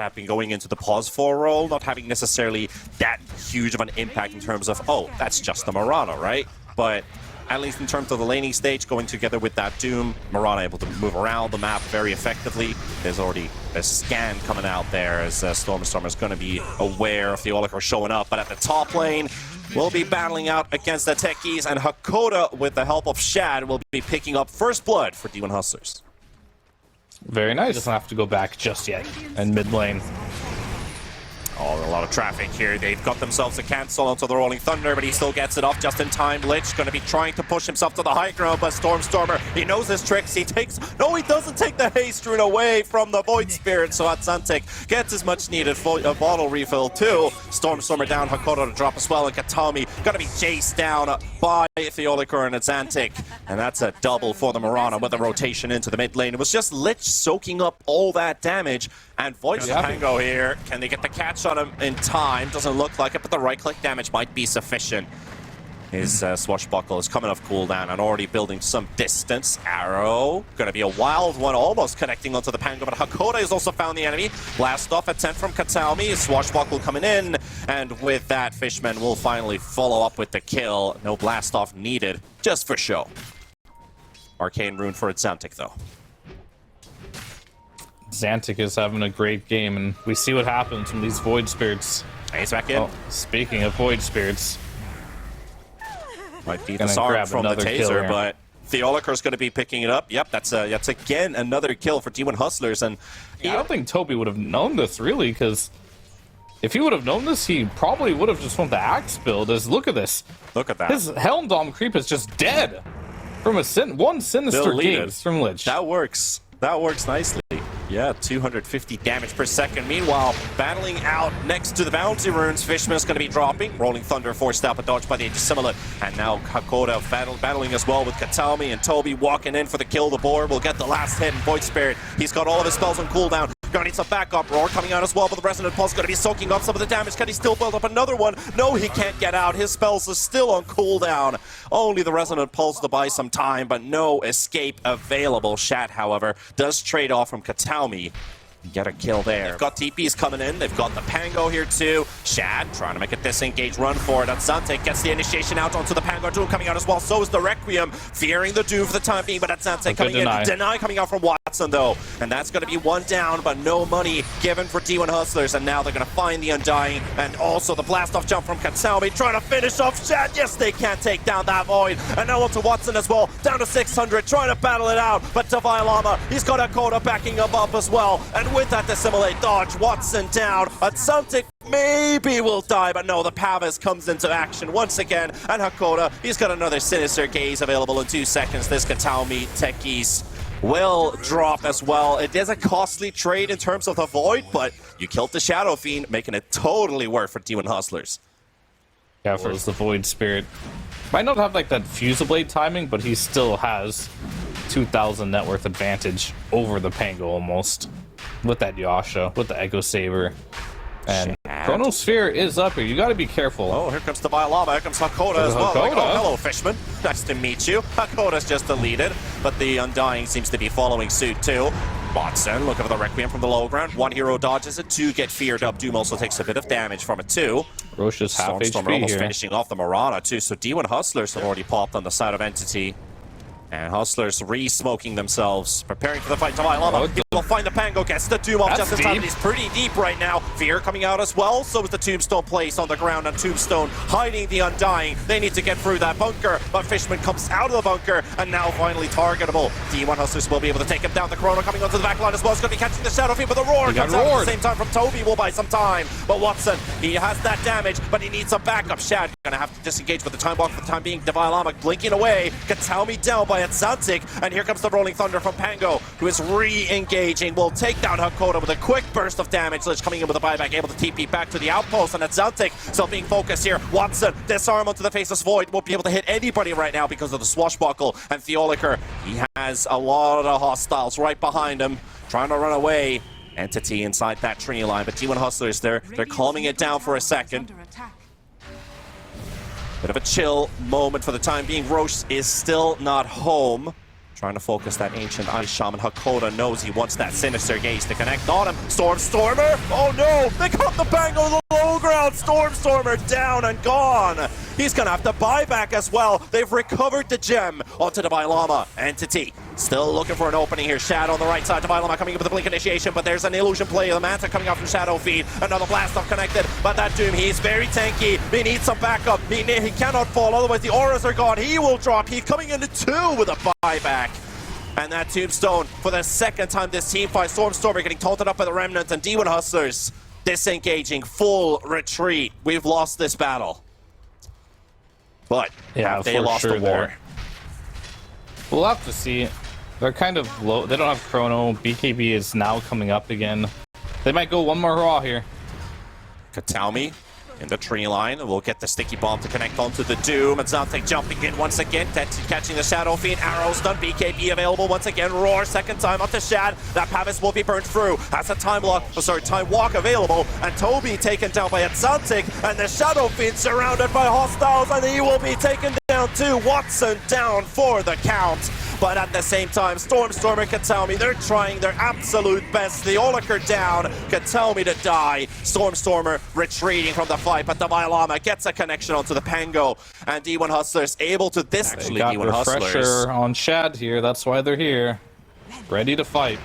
have been going into the pause 4 role, not having necessarily that huge of an impact in terms of, oh, that's just the Mirana, right? But at least in terms of the laning stage, going together with that Doom, Mirana able to move around the map very effectively. There's already a scan coming out there as Stormstormer is going to be aware of the Theolikor showing up. But at the top lane, we'll be battling out against the Techies, and Hakoda, with the help of Shad, will be picking up first blood for D1 Hustlers. Very nice. Doesn't have to go back just yet in mid lane. Oh, a lot of traffic here. They've got themselves a cancel onto the Rolling Thunder, but he still gets it off just in time. Lich going to be trying to push himself to the high ground, but Stormstormer, he knows his tricks. He takes... No, he doesn't take the haste rune away from the Void Spirit, so Atsantic gets his much-needed bottle refill too. Stormstormer down, Hakoda to drop as well, and Katami going to be chased down by Theolikor and Atsantic. And that's a double for the Mirana with a rotation into the mid lane. It was just Lich soaking up all that damage, and Void Pango here. Can they get the catch on him in time? Doesn't look like it, but the right-click damage might be sufficient. His swashbuckle is coming off cooldown and already building some distance. Arrow, gonna be a wild one, almost connecting onto the Pango, but Hakoda has also found the enemy. Blast off at 10 from Kataomi, swashbuckle coming in, and with that, Fishman will finally follow up with the kill. No blast off needed, just for show. Arcane rune for Atsantic though. Xantic is having a great game, and we see what happens when these Void Spirits... He's back in. Oh, speaking of Void Spirits... Might be disarmed from the taser, but Theolikor's going to be picking it up. Yep, that's again another kill for D1 Hustlers, and... Yeah, I don't think Toby would have known this, really, because... If he would have known this, he probably would have just went the Axe build. Look at this. Look at that. His Helm Dom creep is just dead! From one sinister gaze from Lich. That works. That works nicely. Yeah, 250 damage per second. Meanwhile, battling out next to the bounty runes, Fishman's going to be dropping. Rolling Thunder forced out, but dodged by the Aegis. And now Hakoda battling as well with Kataomi, and Toby walking in for the kill. The board will get the last hit, and Void Spirit, he's got all of his spells on cooldown. Gonna need some backup. Roar coming out as well, but the Resonant Pulse gonna be soaking up some of the damage. Can he still build up another one? No, he can't get out. His spells are still on cooldown. Only the Resonant Pulse to buy some time, but no escape available. Shat, however, does trade off from Kataomi. Get a kill there. They've got TPs coming in. They've got the Pango here too. Shad trying to make a disengage run for it. Atsantic gets the initiation out onto the Pango. Doom coming out as well. So is the Requiem. Fearing the Doom for the time being, but Atsantic coming in. Deny coming out from Watson though. And that's going to be one down, but no money given for D1 Hustlers. And now they're going to find the Undying. And also the blast off jump from Kataomi trying to finish off Shad. Yes, they can't take down that Void. And now onto Watson as well. Down to 600, trying to battle it out. But Davai Lama, he's got Hakoda backing him up as well. And with that dissimulate dodge, Watson down. Atsantic maybe will die, but no, the Pavis comes into action once again. And Hakoda, he's got another Sinister Gaze available in 2 seconds. This Kataomi Techies will drop as well. It is a costly trade in terms of the Void, but you killed the Shadow Fiend, making it totally worth for D1 Hustlers. Yeah, for the Void Spirit. Might not have like that Fuseblade timing, but he still has 2,000 net worth advantage over the Pango almost. With that Yasha, with the Echo Saber. And Chronosphere is up here. You got to be careful. Oh, here comes the Lama. Here comes Hakoda as well. Like, oh, hello, Fishman. Nice to meet you. Hakoda's just deleted, but the Undying seems to be following suit too. Watson looking for the Requiem from the low ground. One hero dodges it, 2 get feared up. Doom also takes a bit of damage from it too. Roche is half HP almost here. Finishing off the Mirana too. So D1 Hustlers have already popped on the side of Entity. And Hustlers re-smoking themselves, preparing for the fight. Davai Lama, he will find the Pango, gets the Doom off just in time. He's pretty deep right now. Fear coming out as well, so is the Tombstone placed on the ground, and Tombstone hiding the Undying. They need to get through that bunker, but Fishman comes out of the bunker, and now finally targetable. D1 Hustlers will be able to take him down. The Chrono coming onto the back line as well. It's going to be catching the Shadow Fiend, but the Roar comes out at the same time from Toby. Will buy some time, but Watson, he has that damage, but he needs some backup. Shad gonna have to disengage with the time walk for the time being. Davai Lama blinking away. Kataomi down by Atsantic. And here comes the Rolling Thunder from Pango, who is re-engaging. Will take down Hakoda with a quick burst of damage. Lich coming in with a buyback, able to TP back to the outpost. And Atsantic still being focused here. Watson, disarm onto the Faceless Void. Won't be able to hit anybody right now because of the swashbuckle. And Theolikor, he has a lot of hostiles right behind him, trying to run away. Entity inside that tree line, but D1 Hustlers, they're calming it down for a second. Bit of a chill moment for the time being. Roche is still not home. Trying to focus that ancient Ice Shaman. Hakoda knows he wants that Sinister Gaze to connect on him. Stormer! Oh no! They got the Pango on the low ground! Stormer down and gone! He's gonna have to buy back as well. They've recovered the gem onto the Llama. Entity still looking for an opening here. Shadow on the right side. Llama coming in with the blink initiation, but there's an illusion play. The Manta coming out from Shadow Feed. Another blast off connected, but that Doom, he's very tanky. He needs some backup. He cannot fall, otherwise the auras are gone. He will drop. He's coming into 2 with a buyback. And that Tombstone, for the second time this team fight, Stormer getting taunted up by the Remnant, and D1 Hustlers disengaging, full retreat. We've lost this battle. But yeah, have they lost the war? We'll have to see. They're kind of low. They don't have Chrono. BKB is now coming up again. They might go one more Raw here. Kataumi in the tree line. We'll get the sticky bomb to connect onto the Doom. And Zante jumping in once again, catching the Shadow Fiend. Arrows done. BKB available once again. Roar second time onto Shad. That Pavis will be burned through. Has a time walk available. And Toby taken down by Atlantic. And the Shadow Fiend surrounded by hostiles. And he will be taken down too. Watson down for the count. But at the same time, Stormer, Kataumi, they're trying their absolute best. The Oliker down, Kataumi to die. Stormer retreating from the fight, but the Llama gets a connection onto the Pango. And D1 Hustlers able to actually got D1 Hustlers. Refresher on Shad here, that's why they're here. Ready to fight.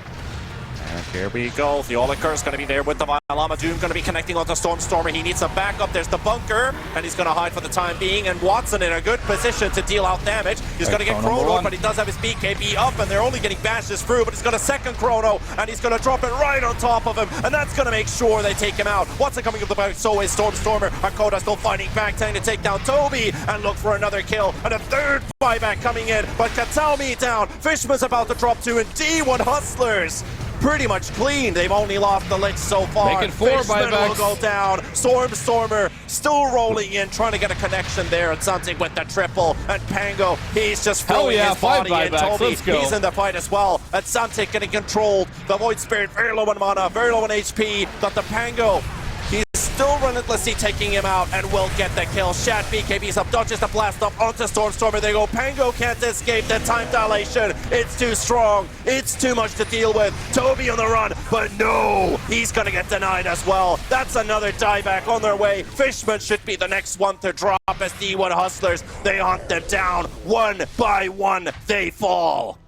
And here we go. The Oliker is going to be there with the Llama. Doom going to be connecting onto Stormer. He needs some backup. There's the bunker, and he's going to hide for the time being. And Watson in a good position to deal out damage. He's going to get Chrono, but he does have his BKB up, and they're only getting bashes through. But he's got a second Chrono, and he's going to drop it right on top of him, and that's going to make sure they take him out. Watson coming up the back, so is Stormer. Hakoda still fighting back, trying to take down Toby and look for another kill. And a third buyback coming in, but Kataumi down. Fishman's about to drop 2, and D1 Hustlers pretty much clean. They've only lost the Lich so far. Making 4 buybacks. Will go down. Stormer still rolling in, trying to get a connection there. And something with the triple. And Pango, he's just throwing his body in. Toby, he's in the fight as well. And Santic getting controlled. The Void Spirit very low in mana, very low in HP. But the Pango, he's still relentlessly taking him out and will get the kill. Shad BKB's up, dodges the blast up onto Stormer. They go. Pango can't escape the time dilation. It's too strong. It's too much to deal with. Toby on the run, but no, he's gonna get denied as well. That's another dieback on their way. Fishman should be the next one to drop as D1 Hustlers. They hunt them down. One by one, they fall.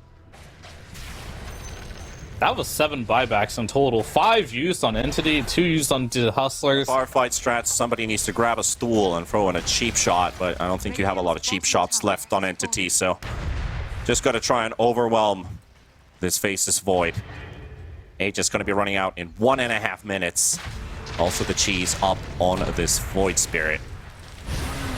That was 7 buybacks in total. 5 used on Entity, 2 used on the Hustlers. Firefight strats, somebody needs to grab a stool and throw in a cheap shot, but I don't think you have a lot of cheap shots left on Entity, so just got to try and overwhelm this Faceless Void. Age is going to be running out in 1.5 minutes. Also the cheese up on this Void Spirit.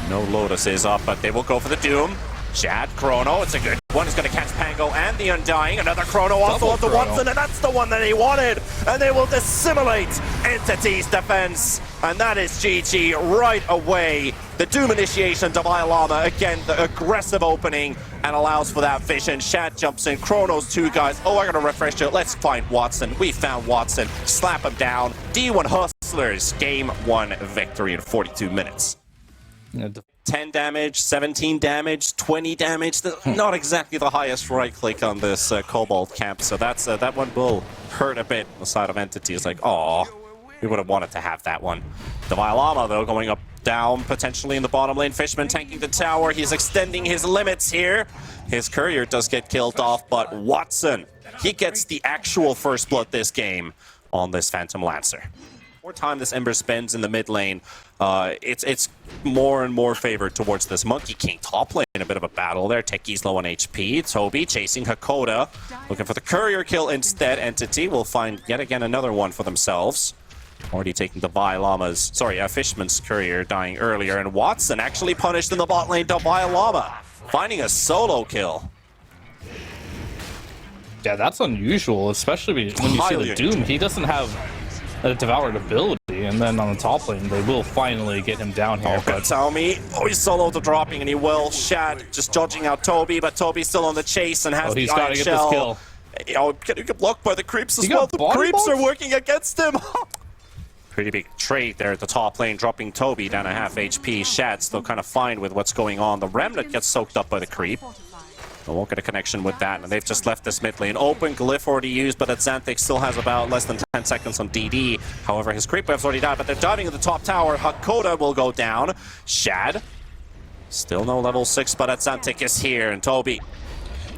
No Lotus is up, but they will go for the Doom. Shad, Chrono, it's a good one. He's going to catch Pango and the Undying. Another Chrono also onto Watson, and that's the one that he wanted. And they will dissimulate Entity's defense. And that is GG right away. The Doom initiation to Llama. Again, the aggressive opening and allows for that vision. Shad jumps in. Chrono's 2 guys. Oh, I got to refresh it. Let's find Watson. We found Watson. Slap him down. D1 Hustlers. Game 1 victory in 42 minutes. 10 damage, 17 damage, 20 damage. Not exactly the highest right click on this Cobalt camp, so that's that one will hurt a bit on the side of Entity. It's like, oh, we would have wanted to have that one. The Llama, though, going up, down, potentially in the bottom lane. Fishman tanking the tower. He's extending his limits here. His courier does get killed off, but Watson, he gets the actual first blood this game on this Phantom Lancer. More time this Ember spends in the mid lane, it's more and more favored towards this Monkey King top lane. A bit of a battle there. Techi's low on HP. Toby chasing Hakoda, looking for the courier kill instead. Entity will find yet again another one for themselves. Already taking the Llama's, Fishman's courier dying earlier, and Watson actually punished in the bot lane to Llama, finding a solo kill. Yeah, that's unusual, especially when you see the Doom. He doesn't have a devoured ability, and then on the top lane they will finally get him down here. But tell me, he's solo to dropping, and he will. Shad just judging out Toby, but Toby's still on the chase and has the Iron Get Shell. this kill. Getting blocked by the creeps as well. The creeps are working against him. Pretty big trade there at the top lane, dropping Toby down 1/2 HP. Shad still kind of fine with what's going on. The Remnant gets soaked up by the creep. They won't get a connection with that, and they've just left this mid lane open. Glyph already used, but Xanthic still has about less than 10 seconds on DD. However, his creep wave's already died, but they're diving at the top tower. Hakoda will go down. Shad, still no level 6, but Xanthic is here, and Toby.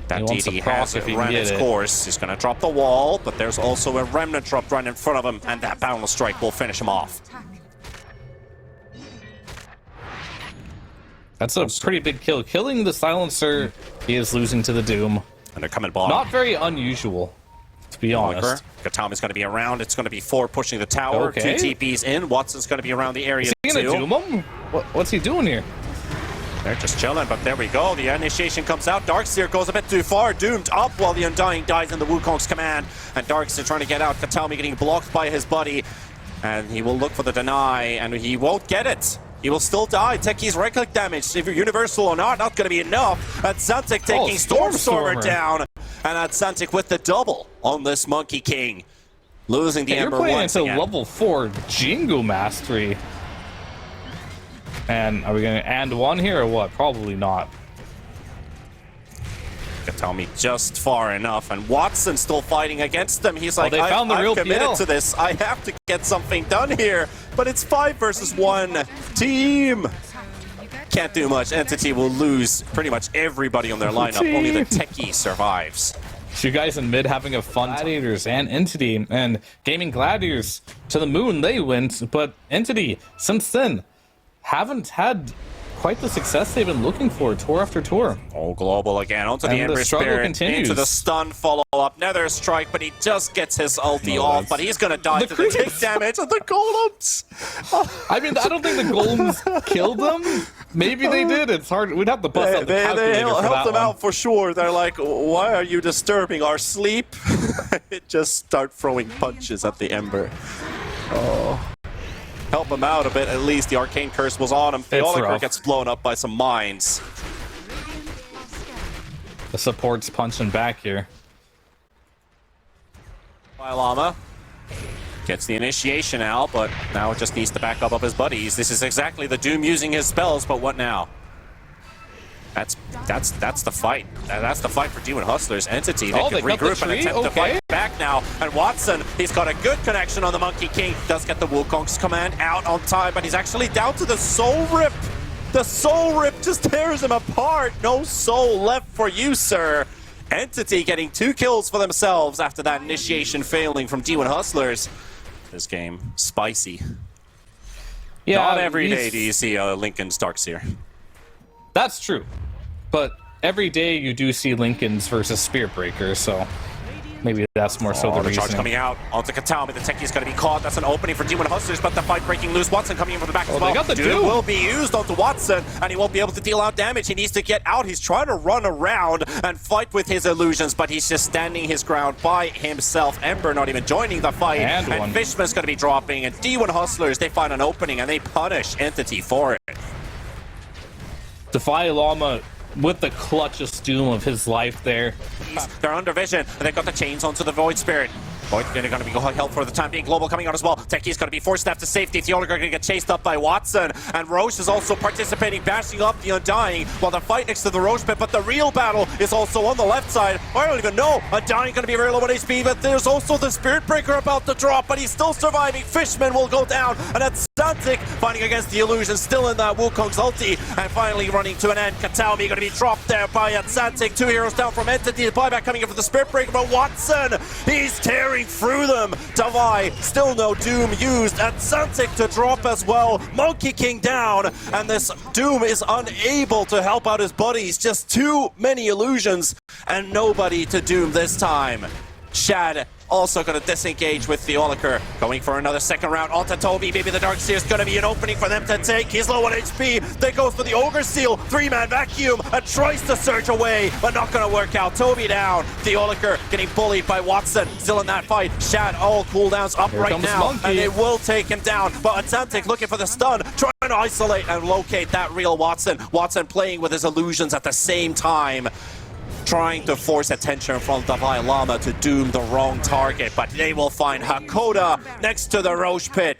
That DD has run its course. He's going to drop the wall, but there's also a Remnant drop right in front of him, and that Boundless Strike will finish him off. That's a pretty big kill. Killing the Silencer, he is losing to the Doom. And they're coming bottom. Not very unusual, to be honest. Katami's going to be around. It's going to be 4 pushing the tower. Okay. 2 TPs in. Watson's going to be around the area Is he too. going to doom him? What's he doing here? They're just chilling, but there we go. The initiation comes out. Darkseer goes a bit too far. Doomed up while the Undying dies in the Wukong's command. And Darkseer trying to get out. Katami getting blocked by his buddy. And he will look for the deny, and he won't get it. He will still die. Techi's right-click damage, if you're universal or not going to be enough. Xanthic taking Stormstormer down. And Xanthic with the double on this Monkey King. Losing the Ember once again. You're playing into level 4 Jingu Mastery. And are we going to and one here or what? Probably not. Katami just far enough, and Watson still fighting against them. He's like, I'm committed to this. I have to get something done here. But it's 5 versus 1 team. Can't do much. Entity will lose pretty much everybody on their lineup. Only the Techie survives. You guys in mid having a fun Gladiators and Entity, and Gaimin Gladiators to the moon, they went, but Entity since then haven't had quite the success they've been looking for tour after tour. Oh, global again onto the Ember Spirit, into the stun follow-up, Nether Strike, but he just gets his ulti off, but he's gonna die to the take damage of the golems. I mean, I don't think the golems killed them. Maybe they did. It's hard. We'd have to bust out the calculator they for helped them one. out for sure. They're like, why are you disturbing our sleep? It just start throwing punches at the Ember. Oh. Help him out a bit, at least. The Arcane Curse was on him. Theoliker gets blown up by some mines. The support's punching back here. Llama gets the initiation out, but now it just needs to back up his buddies. This is exactly the Doom using his spells, but what now? That's the fight. That's the fight for Demon Hustlers. Entity, they could regroup and attempt to fight back now. And Watson, he's got a good connection on the Monkey King. Does get the Wukong's command out on time, but he's actually down to the Soul Rip. The Soul Rip just tears him apart. No soul left for you, sir. Entity getting 2 kills for themselves after that initiation failing from D1 Hustlers. This game, spicy. Yeah, not every day do you see Lincoln's Darkseer. That's true. But every day you do see Lincoln's versus Spirit Breaker, so maybe that's more so the reason. Charge coming out onto Katami. The Techie's going to be caught. That's an opening for D1 Hustlers, but the fight breaking loose. Watson coming in from the back as well. They got the Doom will be used onto Watson, and he won't be able to deal out damage. He needs to get out. He's trying to run around and fight with his illusions, but he's just standing his ground by himself. Ember not even joining the fight, and Fishman's going to be dropping, and D1 Hustlers, they find an opening, and they punish Entity for it. Defy Llama with the clutchest doom of his life there. They're under vision, and they've got the chains onto the Void Spirit. Void going to be held for the time being. Global coming out as well. Techie's going to be forced to safety. Theoliker going to get chased up by Watson. And Roche is also participating, bashing up the Undying while the fight next to the Roche pit. But the real battle is also on the left side. I don't even know. Undying going to be very low on HP, but there's also the Spirit Breaker about to drop, but he's still surviving. Fishman will go down, and that's Xanthic fighting against the illusion, still in that Wukong's ulti, and finally running to an end. Katami going to be dropped there by Xanthic. 2 heroes down from Entity. The buyback coming in for the Spirit Breaker, but Watson, he's tearing through them. Davai, still no Doom used, and Xanthic to drop as well. Monkey King down, and this Doom is unable to help out his buddies. Just too many illusions, and nobody to Doom this time. Shad also going to disengage with Theoliker, going for another second round onto Toby. Maybe the Darkseer is going to be an opening for them to take. He's low on HP. They go for the Ogre Seal. 3-man vacuum and tries to surge away, but not going to work out. Toby down. Theoliker getting bullied by Watson. Still in that fight. Shad, all cooldowns up right now, and they will take him down. But Xanthic looking for the stun, trying to isolate and locate that real Watson. Watson playing with his illusions at the same time, trying to force attention from Davai Llama to doom the wrong target, but they will find Hakoda next to the Roche pit.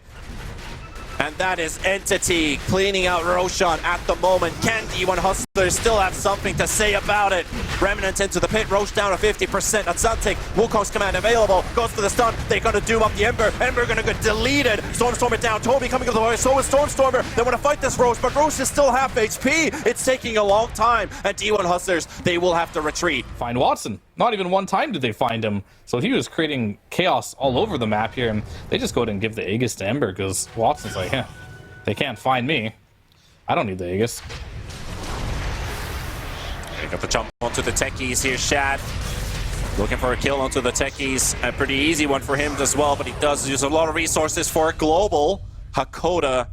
And that is Entity cleaning out Roshan at the moment. Can D1 Hustlers still have something to say about it? Remnant into the pit, Roche down to 50%. Atsantic, Wukong's command available, goes for the stun. They're gonna doom up the Ember. Ember gonna get deleted. Stormstormer down, Toby coming up the way, so is Stormstormer. They wanna fight this Roche, but Roche is still half HP. It's taking a long time, and D1 Hustlers, they will have to retreat. Find Watson. Not even one time did they find him. So he was creating chaos all over the map here, and they just go ahead and give the Aegis to Ember because Watson's like, yeah, they can't find me. I don't need the Aegis. They got the jump onto the techies here, Shad. Looking for a kill onto the techies. A pretty easy one for him as well, but he does use a lot of resources for Global. Hakoda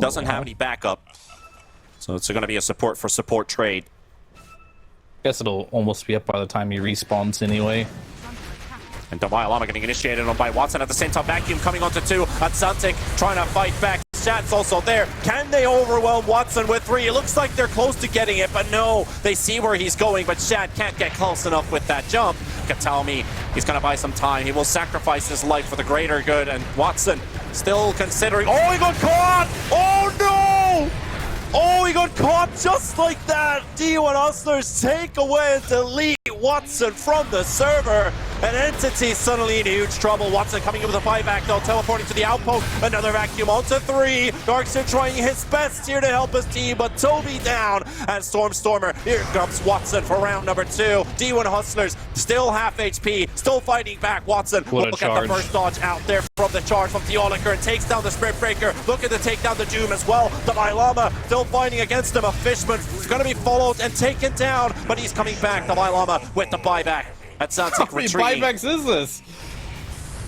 doesn't have any backup. So it's going to be a support for support trade. Guess it'll almost be up by the time he respawns anyway. And Davai Lama getting initiated on by Watson at the same time. Vacuum coming onto 2. Atsantic trying to fight back. Shad's also there. Can they overwhelm Watson with 3? It looks like they're close to getting it, but no. They see where he's going, but Shad can't get close enough with that jump. Katami, he's going to buy some time. He will sacrifice his life for the greater good, and Watson still considering. Oh, he got caught! Oh, no! Oh, he got caught just like that! D1 Hustlers take away and delete Watson from the server. An Entity suddenly in huge trouble. Watson coming in with a buyback though, teleporting to the outpost. Another vacuum onto 3. Darkseid trying his best here to help his team, but Toby down. And Stormstormer, here comes Watson for round number 2. D1 Hustlers still half HP, still fighting back. Watson will look at the first dodge out there from the charge from Theoliker and takes down the Spirit Breaker. Looking to take down the Doom as well. Davai Lama still fighting against him. A Fishman is going to be followed and taken down, but he's coming back. Davai Lama with the buyback. That sounds like retreating. How many buybacks is this?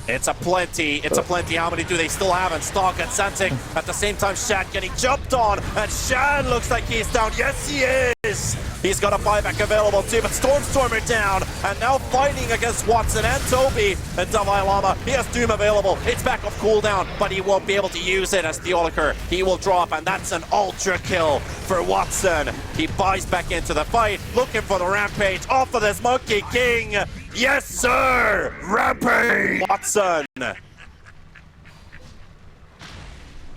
It's a plenty. It's a plenty. How many do they still have in stock at Santic? At the same time, Shad getting jumped on, and Shad looks like he's down. Yes, he is. He's got a buyback available too, but Stormstormer down, and now fighting against Watson and Toby. And Davai Lama, he has Doom available. It's back off cooldown, but he won't be able to use it as Theoliker. He will drop, and that's an ultra kill for Watson. He buys back into the fight, looking for the rampage off of this Monkey King. Yes, sir! Rampage! Watson!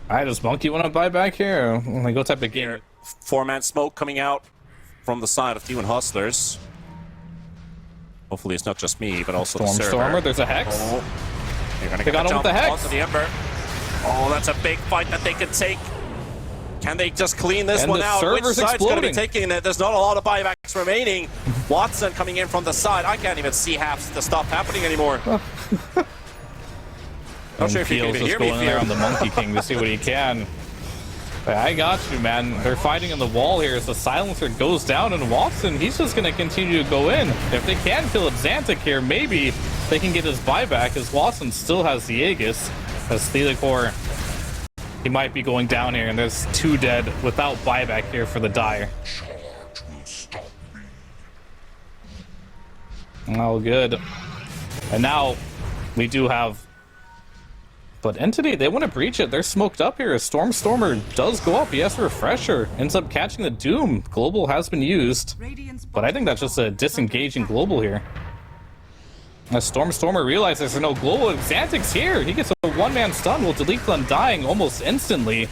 Alright, does Monkey want to buy back here? Like, what type of game? 4-man smoke coming out from the side of D1 Hustlers. Hopefully it's not just me, but also the server. Stormstormer, there's a Hex. Oh, you're gonna they get got him with the Hex. onto the Ember. Oh, that's a big fight that they can take. Can they just clean this one out? Which side's going to be taking it? There's not a lot of buybacks remaining. Watson coming in from the side. I can't even see half the stuff happening anymore. Not sure if you can even hear me. Going there on the Monkey King to see what he can. But I got you, man. They're fighting on the wall here as the silencer goes down, and Watson, he's just going to continue to go in. If they can kill Xantic here, maybe they can get his buyback, as Watson still has the Aegis. As Thelicor, he might be going down here, and there's 2 dead without buyback here for the Dire. Oh, good. And now we do have... But Entity, they want to breach it. They're smoked up here. Stormstormer does go up. He has a Refresher. Ends up catching the Doom. Global has been used. But I think that's just a disengaging Global here. As Stormstormer realizes there's no Global, Xantic's here. He gets a 1-man stun. Will delete the Undying almost instantly.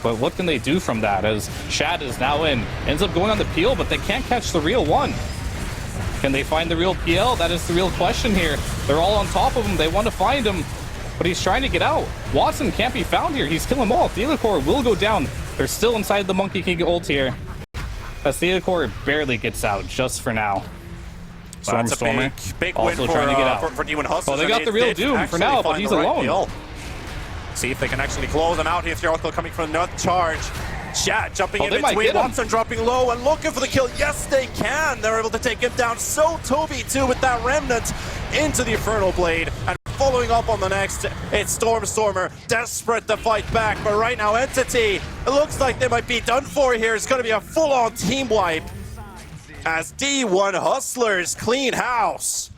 But what can they do from that as Shad is now in? Ends up going on the peel, but they can't catch the real one. Can they find the real PL? That is the real question here. They're all on top of him. They want to find him, but he's trying to get out. Watson can't be found here. He's killing them all. Thelicor will go down. They're still inside the Monkey King ult here. As Thelicor barely gets out, just for now. Stormstormer big also win trying to get out. For D1 Hustlers. Well, they got the real Doom for now, but he's alone. See if they can actually close him out here. Theorical coming from another charge. Shad jumping in between. Watson dropping low and looking for the kill. Yes, they can. They're able to take him down. So Toby too with that remnant into the Infernal Blade. And following up on the next, it's Stormstormer desperate to fight back. But right now, Entity, it looks like they might be done for here. It's going to be a full-on team wipe as D1 Hustlers clean house.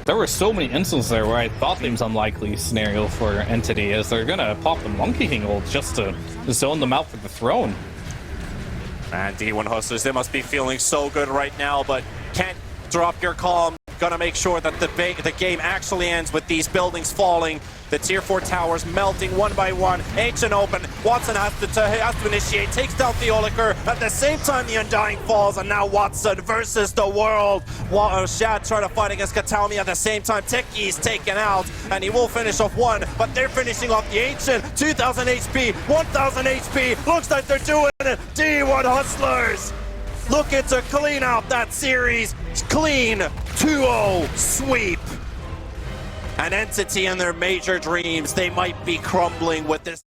There were so many instances there where I thought it was unlikely scenario for Entity, as they're gonna pop the Monkey King ult just to zone them out for the throne. And D1 Hustlers, they must be feeling so good right now, but can't drop your calm. Gonna make sure that the game actually ends with these buildings falling. The tier 4 towers melting one by one. Ancient open. Watson has to initiate. Takes down Theoliker. At the same time, the Undying falls, and now Watson versus the world. Shad trying to fight against Katami at the same time. Techi's taken out, and he will finish off one, but they're finishing off the Ancient. 2,000 HP, 1,000 HP. Looks like they're doing it. D1 Hustlers looking to clean out that series. Clean 2-0 sweep. An Entity and their major dreams, they might be crumbling with this.